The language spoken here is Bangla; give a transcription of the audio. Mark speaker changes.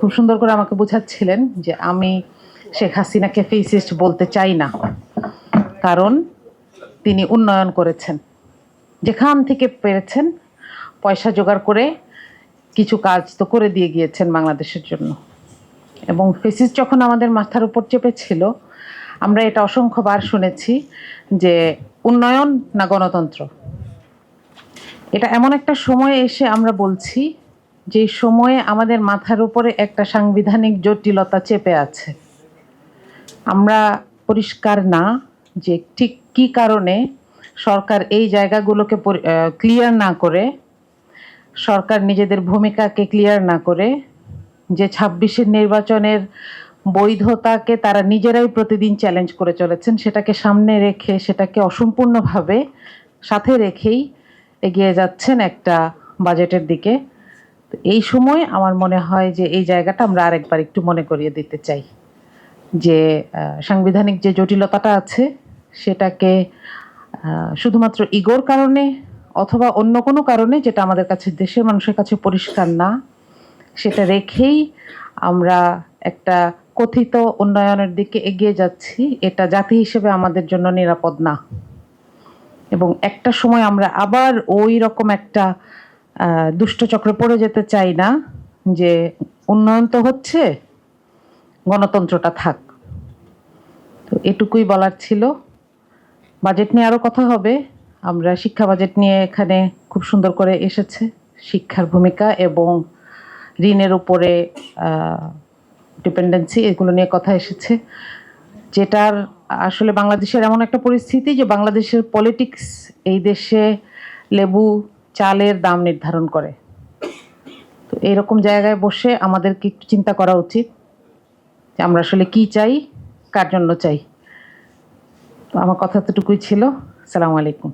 Speaker 1: খুব সুন্দর করে আমাকে বোঝাচ্ছিলেন যে আমি শেখ হাসিনাকে ফেসিস্ট বলতে চাই না, কারণ তিনি উন্নয়ন করেছেন, যেখান থেকে পেরেছেন পয়সা জোগাড় করে কিছু কাজ তো করে দিয়ে গিয়েছেন বাংলাদেশের জন্য। এবং ফেসিস্ট যখন আমাদের মাথার উপর চেপেছিল, আমরা এটা অসংখ্যবার শুনেছি যে উন্নয়ন না গণতন্ত্র। এটা এমন একটা সময়ে এসে আমরা বলছি যে সময়ে আমাদের মাথার উপরে একটা সাংবিধানিক জটিলতা চেপে আছে। আমরা পরিষ্কার না যে ঠিক কী কারণে সরকার এই জায়গাগুলোকে ক্লিয়ার না করে, সরকার নিজেদের ভূমিকাকে ক্লিয়ার না করে, যে ২৬-এর নির্বাচনের বৈধতাকে তারা নিজেরাই প্রতিদিন চ্যালেঞ্জ করে চলেছেন, সেটাকে সামনে রেখে, সেটাকে অসম্পূর্ণভাবে সাথে রেখেই এগিয়ে যাচ্ছেন একটা বাজেটের দিকে। এই সময় আমার মনে হয় যে এই জায়গাটা আমরা আরেকবার একটু মনে করিয়ে দিতে চাই যে সাংবিধানিক যে জটিলতাটা আছে সেটাকে শুধুমাত্র ইগোর কারণে অথবা অন্য কোনো কারণে, যেটা আমাদের কাছে, দেশের মানুষের কাছে পরিষ্কার না, সেটা রেখেই আমরা একটা কথিত উন্নয়নের দিকে এগিয়ে যাচ্ছি। এটা জাতি হিসেবে আমাদের জন্য নিরাপদ না, এবং একটা সময় আমরা আবার ওই রকম একটা দুষ্টচক্রে পড়ে যেতে চাই না যে উন্নয়ন তো হচ্ছে, গণতন্ত্রটা থাক। তো এটুকুই বলার ছিল। বাজেট নিয়ে আরও কথা হবে। আমরা শিক্ষা বাজেট নিয়ে এখানে খুব সুন্দর করে এসেছে, শিক্ষার ভূমিকা এবং ঋণের উপরে ডিপেন্ডেন্সি, এগুলো নিয়ে কথা এসেছে, যেটার আসলে বাংলাদেশের এমন একটা পরিস্থিতি যে বাংলাদেশের পলিটিক্স এই দেশে লেবু চালের দাম নির্ধারণ করে। তো এইরকম জায়গায় বসে আমাদেরকে একটু চিন্তা করা উচিত যে আমরা আসলে কী চাই, কার জন্য চাই। তো আমার কথা এতটুকুই ছিল। আসসালামু আলাইকুম।